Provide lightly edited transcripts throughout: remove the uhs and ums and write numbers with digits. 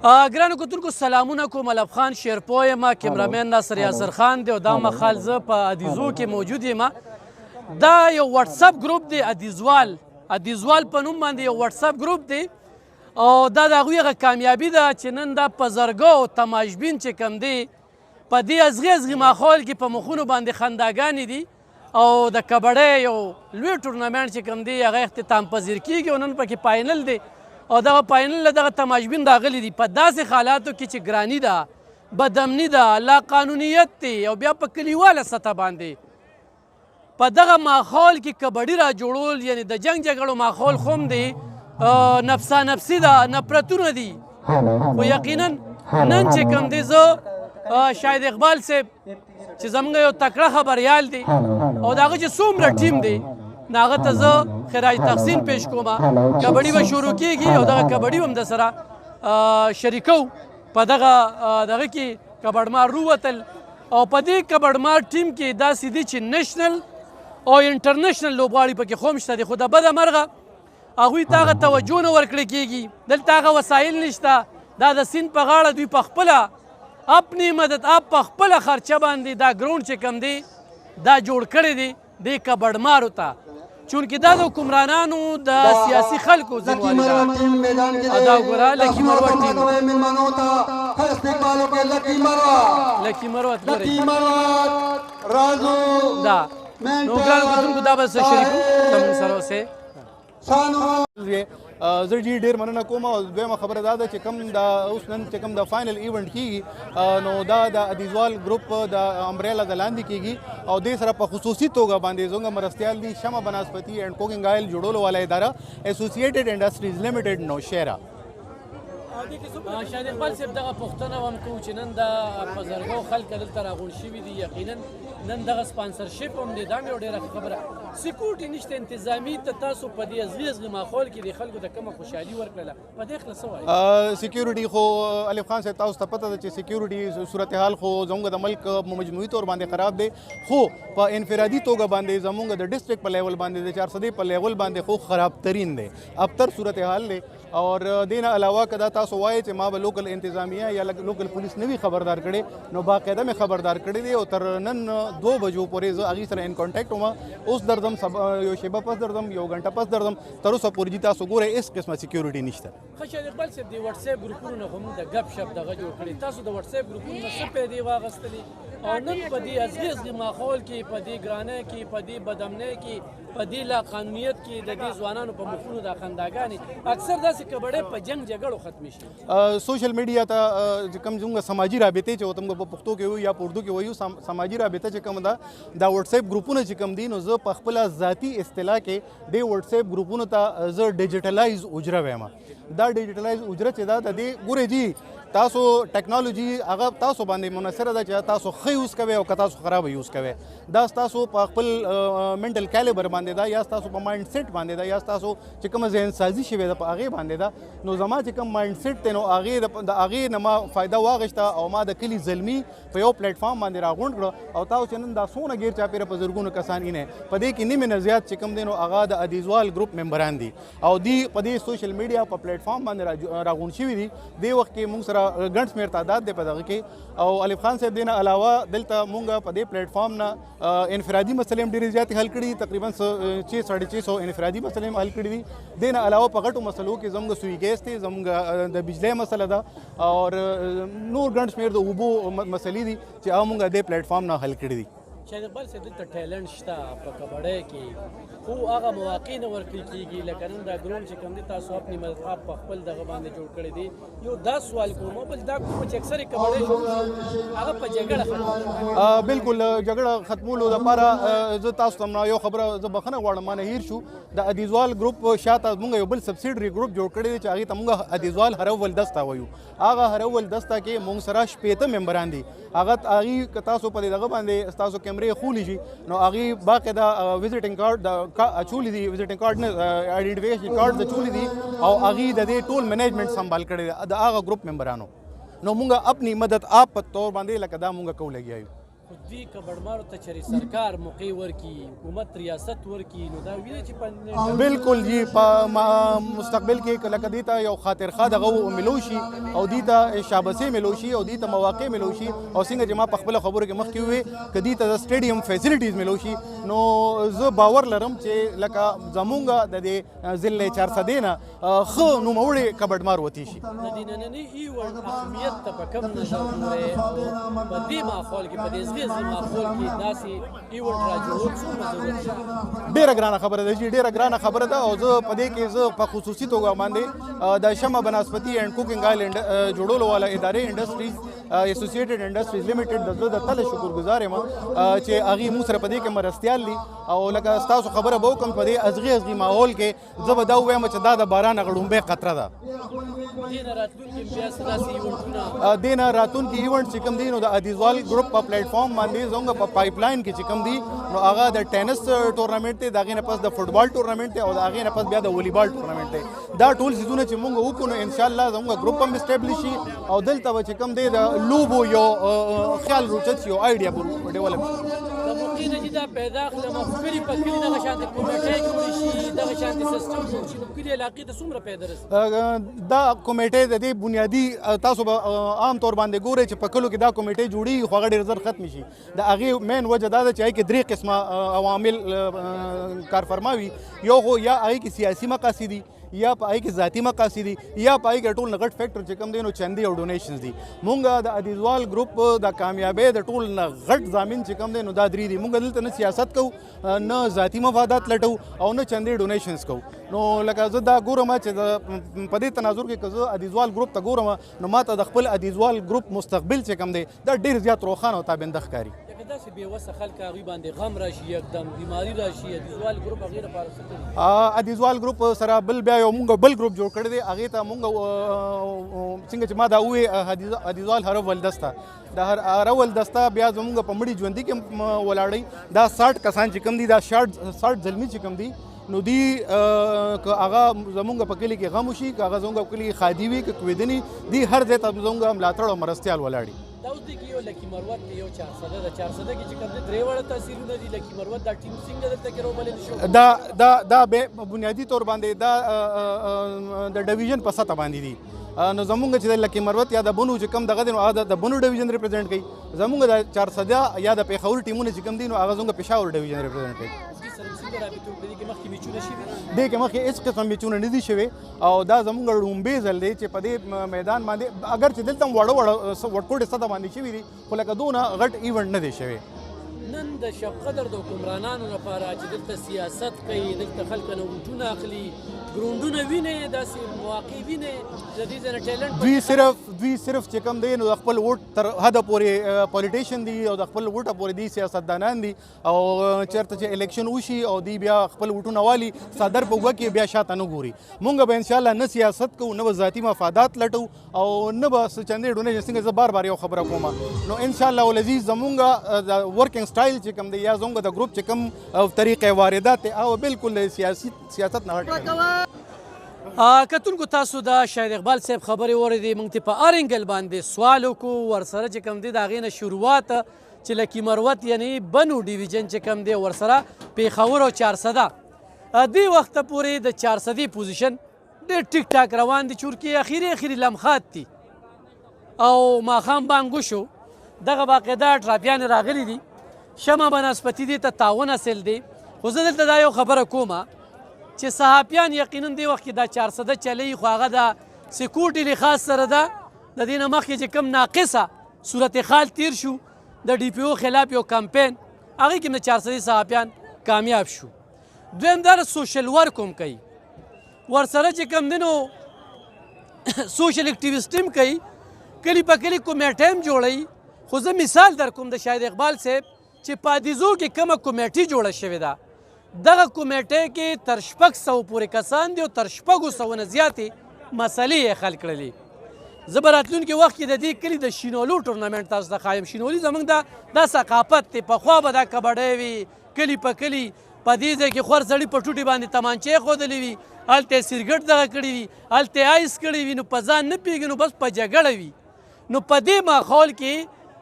ګرانو کتونکو سلامونه کوم. الف خان شیرپو یم، کیمرامین ناصر یاسر خان دی او دا مخال زه په ادیزو کې موجود یم. دا یو واتساپ ګروپ دی، ادیزوال په نوم باندې یو واتساپ ګروپ دی او دا د هغوی هغه کامیابي ده چې نن دا په زرګو تماشبین چې کوم دی په دې ازغې ماحول کې په مخونو باندې خنداګانې دي او د کبډۍ یو لوی ټورنمنټ چې کوم دی هغه اختتام پذیر کیږي او نن پکې فاینل دی او دغه فاینل له دغه تماشبین راغلي دي په داسې حالاتو کې چې ګراني ده، بدامني ده، لا قانونیت دی او بیا په کلیواله سطح باندې په دغه ماحول کې کبډي را جوړول، یعنی د جنګ جګړو ماحول خو هم دی، نفسا نفسي ده، نفرتونه دي. خو یقینا نن چې کوم دی زه شاهد اقبال صاحب چې زموږ یو تکړه خبریال دی او د هغه چې څومره ټیم دی نو هغه ته زه خراج تحسین پیش کوم. کبډي به شروع کیږي او دغه کبډي هم د سره شریکو په دغه کې کبډمار رووتل او په دې کبډمار ټیم کې داسې دي چې نېشنل او انټرنیشنل لوبغاړي پکې خو هم شته دي، خو د بده مرغه هغوی ته هغه توجه نه ورکړی کېږي. دلته هغه وسایل نشته، دا د سیند په غاړه دوی په خپله اپنی مدد اپ په خپله خرچه باندې دا ګراوند چې کوم دی دا جوړ کړی دی دې کبډمارو ته، چونکې دا د حکمرانانو د سیاسي خلکو ځینوالي ده. او دا وګوره لکي مروت ټیم لکي مروت دا نو ګرانو کتونکو دا به څه شریکو زموږ سره اوسئ. زه ډېر مننه کوم او دویمه خبره دا ده چې کوم دا اوس نن چې کوم د فاینل ایونټ کیږي نو دا د ادیزوال ګروپ د امبریلا د لاندې کیږي او دې سره په خصوصي توګه باندې زموږ مرستیال دي شمع بنسپتي اینډ کوکنګ آیل جوړولو والا اداره ایسوسییټډ انډسټریز لیمیټډ نوشهره. شاهد اقبال صاحب دغه پوښتنه هم کوو چې نن د په زرګو خلک دلته راغونډ شوي دي، یقینا نن دغه سپانسرشپ هم دی، دا مې یو ډېره خبره سکیورټي نشته انتظامي ته تاسو په دې ازغې ماحول کې د خلکو د کومه خوشحالي ورکړله په دې خله څه وایي؟ سکیورټي خو الف خان صاحب تاسو ته پته ده چې سکیورټي صورتحال خو زموږ د ملک مجموعي طور باندې خراب دی، خو په انفرادي توګه باندې زموږ د ډسټرکټ په لیول باندې د 400 په لیول باندې خو خراب ترین دی، ابتر صورتحال دی. اور دین علاوه کدا تاسو وایي چې ما به لوکل انتظامیه یا لوکل پولیس نوی خبردار کړي نو باقاعده مې خبردار کړی دی او تر نن 2 بجو پورې زه هغې سره ان کانټیکټ وم. اوس درځم یو شیبه پس درځم، یو غنټه پس درځم، تر اوسه پورې تاسو ګورئ هېڅ قسمه سکیورټي نشته. ښه شاهد اقبال صاحب د وټساپ ګروپونو نه خو موږ د ګپ شپ دغه جوړ کړي، تاسو د وټساپ ګروپونو نه څه پیدې واخیستلې او نن په دې ازغې ماحول کې په دې ګرانۍ کې په دې بدامنۍ کې په دې لا قانونیت کې د دې ځوانانو په مخونو دا خنداګانې اکثر داسې کبډۍ په جنګ جګړو ختمې شي؟ سوشل میډیا ته چې کوم زموږ سماجي رابطې چې ورته موږ په پښتو کې وایو یا په اردو کې وایو سماجي رابطه چې کوم ده دا وټساپ ګروپونه چې کوم دي نو زه په خپله ذاتي اصطلاح کې دې وټساپ ګروپونو ته زه ډیجیټلایز اجره وایم. دا ډیجیټلایز اجره چې دا د دې ګورئ جي تاسو ټیکنالوژي هغه تاسو باندې منحصره ده چې تاسو ښه یوز کوئ او که تاسو خراب یوز کوئ. دا ستاسو په خپل منټل کیلیبر باندې ده یا ستاسو په مایند سیټ باندې ده یا ستاسو چې کومه ذهن سازي شوې ده په هغې باندې ده. نو زما چې کوم مایند سیټ دی نو د هغې نه ما فایده واخیسته او ما د کلي زلمي په یو پلیټفارم باندې راغونډ کړه او تاسو چې نن دا څونه غیر چاپېره په زرګونو کسان اینې په دې کې نیمې نه زیات چې کوم دی نو هغه د ادیزوال ګروپ ممبران دي او دی په دې سوشل میډیا په پلیټفارم باندې راغونډ شوي دي. دې وخت کې موږ سره ګڼ شمېر تعداد دی په دغه کې او الف خان صاحب دې نه علاوه دلته موږ په دې پلیټفارم نه انفرادي مسلې هم ډېرې زیاتې حل کړي، تقریبا 600 انفرادي مسلې هم حل کړي دي. دې نه علاوه په غټو مسلو کې زموږ سوي ګیس دی، زموږ د بجلی مسله ده اور نور ګڼ شمېر د اوبو مسلې دي چې هغه موږ دې پلیټفارم نه حل کړي دي. شاهد اقبال صاحب دلته ټیلنټ شته په کبډۍ کې خو هغه مواقع نه ورکړل کېږي لکه نن دا ګراوند چې کوم دی تاسو اپنی مدد په خپل دغه باندې جوړ کړی دی. یو دا سوال کوم بل دا کوم چې اکثرې کبډۍ شروع هغه په جګړه ختمول بالکل جګړه ختمولو دپاره زه تاسو ته یو خبره زه بخښنه غواړم ما نه هیر شو. د ادیزوال ګروپ شاته موږ یو بل سبسیډري ګروپ جوړ کړی دی چې هغې ته موږ ادیزوال هرول دسته وایو. هغه هرول دسته کې موږ سره 15 ممبران دي. هغې که تاسو په دغه باندې ستاسو کیمرې خولی شي نو هغې باقاعده وزټینګ کارډ اچولی دي، وزټینګ کارډ نه آیډنټیفیکیشن کارډ اچولی دي او هغې د دې ټول مینجمنټ سنبال کړی دی د هغه ګروپ ممبرانو. نو موږ اپنی مدد آپ په طور باندې لکه دا موږ کو لګیا یو. خو دوی کبډمارو ته چېرې سرکار موقع ورکړي حکومت ریاست ورکړي نو دا وینئ چې په بالکل جی په مستقبل کې لکه دې ته یو خاطرخواه دغه ملو شي او دې ته شابسې ملو شي او دې ته مواقع ملو شي او څنګه چې ما په خپله خبرو کې مخکې وویې که دې ته د سټیډیم فیسیلیټیز ملو شي نو زه باور لرم چې لکه زمونږ د دې ضلع 400 نه ښه نوموړی کبډمار وتی شي. د دې ننني ایونټ اهمیت ته په کوم نظر ګورئ او په دې ماحول کې په دې زغیزي ماحول کې داسې ایونټ راجوړول څومره ضرورت دی؟ ډېره ګرانه خبره ده جی ډېره ګرانه خبره ده او زه په دې کې زه په خصوصي توګه باندې د شمع بنسپتي اینډ کوکنګ آیل جوړولو والا ادارې انډسټریز اسوسییټډ انډسټریز لیمیټډ د زړه د تله شکرګزار یم چې هغې موږ سره په دې کې مرستیال دي او لکه ستاسو خبره به وکړم په دې ازغي ماحول کې زه به دا ووایم چې دا د باران غړومبۍ قطره ده. دې نه راتلونکي ایونټ چې کوم دي نو د ادیزوال ګروپ په پلیټفارم باندې زموږ په پایپ لاین کې چې کوم دي نو هغه د ټینس ټورنمنټ دی، د هغې نه پس د فټبال ټورنمنټ دی او د هغې نه پس بیا د والیبال ټورنمنټ دی. دا ټول څیزونه چې موږ وکړو نو انشاءالله زموږ ګروپ هم اسټیبلیش شي او دلته به چې کوم دی د لوبو یو خیال روچت شي یو آیډیا به ډیولپ شي. د موقع نه چې دا پیدا کړله مفکرې په کلي دغه شانتې کمیټۍ جوړې شي دغه شانتې سیسټم جوړ شي نو کلي علاقې ته څومره پیدا رسي؟ دا کمیټۍ د دې بنیادي تاسو به عام طور باندې ګورئ چې په کلو کې دا کمیټۍ جوړېږي خو هغه ډېر زر ختمې شي. د هغې مین وجه دا ده چې هغې کې 3 قسمه عوامل کارفرما وي. یو خو یا هغې کې سیاسي مقاصد دي یا په هغې کې ذاتي مقاصد دي یا په هغې کې ټول نه غټ فیکټر چې کوم دی نو چندې او ډونیشنز دي. مونږ د ادیزوال ګروپ د کامیابۍ د ټول نه غټ ضامن چې کوم دی نو دا 3 دي. مونږ دلته نه سیاست کوو نه ذاتي مفادات لټو او نه چندې ډونیشنز کوو. نو لکه زه دا ګورم چې په دې تناظر کې که زه ادیزوال ګروپ ته ګورم نو ما ته د خپل ادیزوال ګروپ مستقبل چې کوم دی دا ډېر زیات روښانه او تابنده ښکاري. داسې بېوسه خلک هغوی باندې غم راشي یکدم بیماري راشي ادیزوال ګروپ هغې لپاره څه کوي؟ ادیزوال ګروپ سره بل بیا یو مونږ بل ګروپ جوړ کړی دی هغې ته مونږ څنګه چې ما دا وویې ادیزوال هره ولدسته د هره ولدسته بیا زمونږ په مړي ژوندي کې ولاړی دا 60 کسان چې کوم دي دا 60 زلمي چې کوم دي نو دی که هغه زمونږ په کلي کې غم وشي که هغه زمونږ په کلي کې ښادي وي که کویدني دی هر ځای ته زمونږ ملاتړ او مرستیال ولاړي. دا اوس دی کې یو لکي مروت کې یو 400 ده 400 کې چې کوم دی 3 وړه تحصیلونه دي لکي مروت دا ټیم څنګه دلته کې راوبلل شو؟ دا بنیادي طور باندې دا د ډیویژن په سطح باندې دي. نو زمونږ چې د لکي مروت یا د بنو چې کوم دغه دی نو هغه د بنو ډیویژن ریپرزینټ کوي. زمونږ د 400 یا د پېښور ټیمونه چې کوم دي نو هغه زمونږ پېښور ډیویژن ریپرزینټ کوي. دې کې مخکې هېڅ قسم میچونه نه دي شوي او دا زموږ لومبی ځل دی چې په دې میدان باندې اگر چې دلته هم وړه وړکوټې سطح باندې شوي دي خو لکه دونه غټ ایونټ نه دی شوی. نن د شب قدر د حکمرانانو لپاره چې دلته سیاست کوي دلته خلک نه ووټونه اخلي ګروندونه ویني داسې مواقع ویني د دې ځای نه ټیلنټ دوی صرف چې کوم دی نو د خپل ووټ تر حده پورې پولیټیشن دي او د خپل ووټه پورې دي سیاستدانان دي او چېرته چې الیکشن وشي او دی بیا خپل ووټونه والي څادر په اوږه کې بیا شاته نه ګوري. مونږ به انشاءالله نه سیاست کوو نه به ذاتي مفادات لټو او نه به څه چندې ډونیشن. څنګه زه بار یو خبره کوم نو انشاءالله العزیز زمونږ د ورکینګ سټایل چې کوم دی یا زمونږ د ګروپ چې کوم طریقې واردات دی هغه بالکل سیاست نه هټ. کتونکو تاسو د شاهد اقبال صاحب خبرې واورېدې موږ ته په هر انګل باندې سوال وکړو ورسره چې کوم دی د هغې نه شروعات چې لکي مروت یعنې بنو ډیویژن چې کوم دی ورسره پېښور او 400 دې وخته پورې د 400 پوزیشن ډېر ټیک ټاک روان دي چونکې اخري لمحات دي او ماښام بانګ وشو دغه باقاعده ټراپیانې راغلي دي شمع بنسپتي دې ته تعاون حاصل دی خو زه دلته دا یو خبره کومه چې صحافیان یقینا دې وخت کې دا 400 چلی خو هغه د سکیورټي لحاظ سره ده د دې نه مخکې چې کوم ناقصه صورتحال تیر شو د ډي پی او خلاف یو کمپین هغې کې هم 400 صحافیان کامیاب شو. دویم دا سوشل ورک هم کوي ورسره چې کوم دی نو سوشل اکټیویسټ هم کوي کلي په کلي کمیټۍ هم جوړوي. خو زه مثال در کوم د شاهد اقبال صاحب چې په ادیزو کې کومه کمیټي جوړه شوې ده دغه کمیټۍ کې تر 600 پورې کسان دي او تر 600 نه زیاتې مسلې یې حل کړلې. زه به راتلونکي وخت کې د دې کلي د شینولو ټورنمنټ تاسو ته ښایم. شینولي زموږ دا ثقافت دی پخوا به دا کبډۍ وي کلي په کلي په دې ځای کې خور سړي په ټوټې باندې تمانچې ښودلې وي هلته یې سرګټ دغه کړي وي هلته یې آیس کړی وي نو په ځان نه پوهېږي نو بس په جګړه وي. نو په دې ماحول کې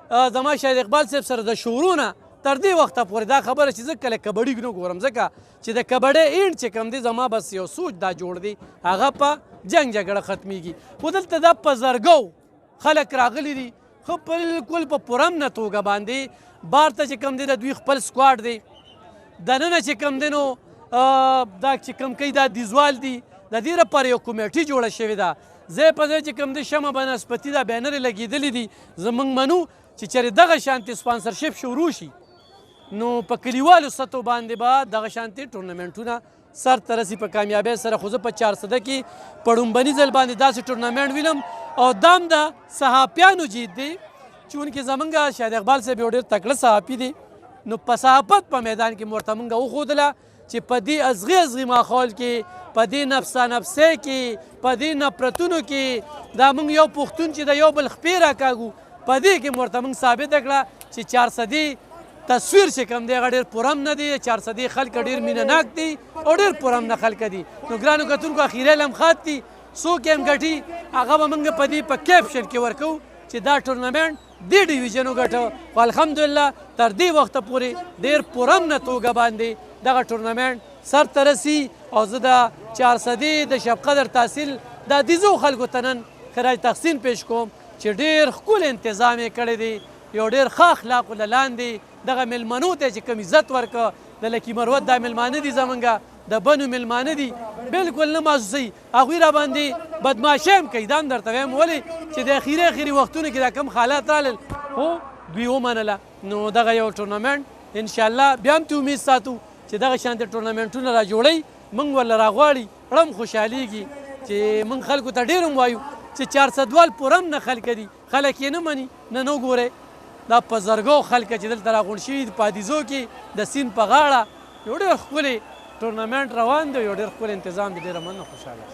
زما شاهد اقبال صاحب سره د شعورونه تر دې وخته پورې دا خبره چې زه کله کبډي نه ګورم ځکه چې د کبډۍ اینډ چې کوم دی زما بس یو سوچ دا جوړ دی هغه په جنګ جګړه ختمیږي خو دلته دا په زرګو خلک راغلي دي خو بالکل په پرامنه توګه باندې بار ته چې کوم دی د دوی خپل سکواډ دی دننه چې کوم دی نو دا چې کوم کوي دا دیزوال دي د دې لپاره یو کمیټې جوړه شوې ده ځای په ځای چې کوم دی شمع بنسپتي دا بینرې لګېدلي دي زموږ منو چې چېرې دغه شانتې سپانسرشپ شروع شي نو په کلیوالو سطحو باندې به دغه شانتې ټورنمنټونه سر ته رسي په کامیابۍ سره خو زه په 400 کې په ړومبني ځل باندې داسې ټورنمنټ وینم او دا هم د صحافیانو جید دی چونکې زمونږ شاهد اقبال صاحب یو ډېر تکړه صحافي دی نو په صحافت په میدان کې ورته مونږ وښودله چې په دې ازغي ازغي ماحول کې په دې نفسا نفسۍ کې په دې نفرتونو کې دا مونږ یو پښتون چې د یو بل خپې راکاږو په دې کې ورته مونږ ثابته کړه چې 400 تصویر چې کوم دی هغه ډېر پرم نه دی 400 خلک ډېر مینه ناک دي او ډېر پرم نه خلک دي نو ګرانو کتونکو اخیری لمحات دي څوک یې هم ګټي هغه به موږ په دې په کیپشن کې ورکوو چې دا ټورنمنټ دې ډیویژن وګټه خو الحمدلله تر دې وخته پورې ډېر پرامنه توګه باندې دغه ټورنمنټ سر ته رسي او زه د 400 د شب قدر تحصیل د عزیزو خلکو ته نن خراج تحسین پیش کوم چې ډېر ښکلی انتظام یې کړی دی یو ډېر ښه اخلاقو له لاندې دغه میلمنو ته چې کوم عزت ورکړه د لکي مروت دا میلمانه دي زمونږ د بنو میلمانه دي بالکل نه محسوسوي هغوی را باندې بدماشي هم کوي دا هم درته وایم ولې چې د اخري وختونو کې دا کم حالات رالل خو دوی ومنله نو دغه یو ټورنمنټ انشاءالله بیا هم ته امید ساتو چې دغه شانتې ټورنمنټونه را جوړوي موږ ورله راغواړي ړم خوشحالیږي چې موږ خلکو ته ډېر هم وایو چې 400 وال پوره هم نه خلک دي خلک یې نه مني نه ګورئ دا په زرګو خلک چې دلته راغونډ شوي دي په حدیثو کې د سیند په غاړه یو ډېر ښکلی ټورنمنټ روان دی یو ډېر ښکلی انتظام دی ډېره مننه خوشحاله